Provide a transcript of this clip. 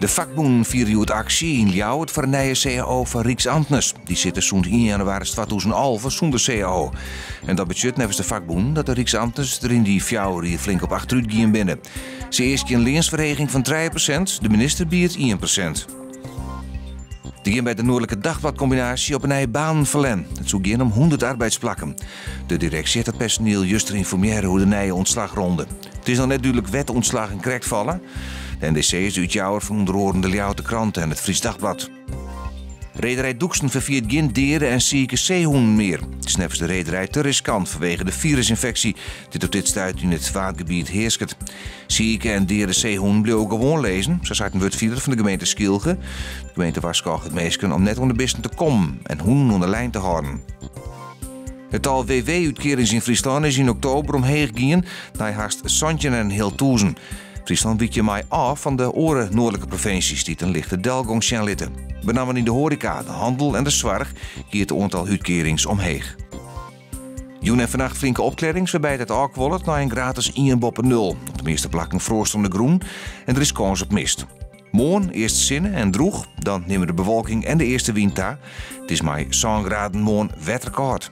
De vakbonden vieren het actie in Ljouwert voor een nieuwe CAO van Rijksambtenaren. Die zitten zo'n 1 januari 2011 zonder CAO. En dat betekent nevens de vakbonden dat de Rijksambtenaren er in die fjouwer hier flink op achteruit gaan binnen. Ze eerst een leensverheging van 3%, de minister biedt 1%. Die gaan bij de Noordelijke Dagbladcombinatie op een nieuwe baan verlen. Het zou gaan om 100 arbeidsplakken. De directie heeft het personeel juist informeren hoe de nieuwe ontslagronde. Het is nog net duidelijk wet ontslag en correct vallen. De NDC is uit jouwer van onderhorende Ljouwerte Krant en het Fries Dagblad. Rederij Doeksten verviert geen dieren en zieke zeehoenden meer. Het is nevens de rederij te riskant vanwege de virusinfectie die op dit stuit in het vaartgebied heerst. Zieke en dieren zeehoenden bleven gewoon lezen, zo zei een woordvoerder van de gemeente Skilge. De gemeente waarschuwt het meisken om net onder bisten te komen en hoenden onder lijn te houden. Het al WW-uitkerings in Friesland is in oktober omheen gegaan naar haast Santje en heel Toezen. Friesland wiekt je mij af van de oren noordelijke provincies die ten lichte delgong zijn litten. Met name in de horeca, de handel en de zorg keert het aantal uitkerings omheen. Joen en vannacht flinke opklarings waarbij het ook wollet naar een gratis 1 op 0. Op de meeste plakken frost om de groen en er is kans op mist. Morgen eerst zinnen en droeg, dan nemen de bewolking en de eerste wind daar. Het is maar 7 graden morgen wetterkoud.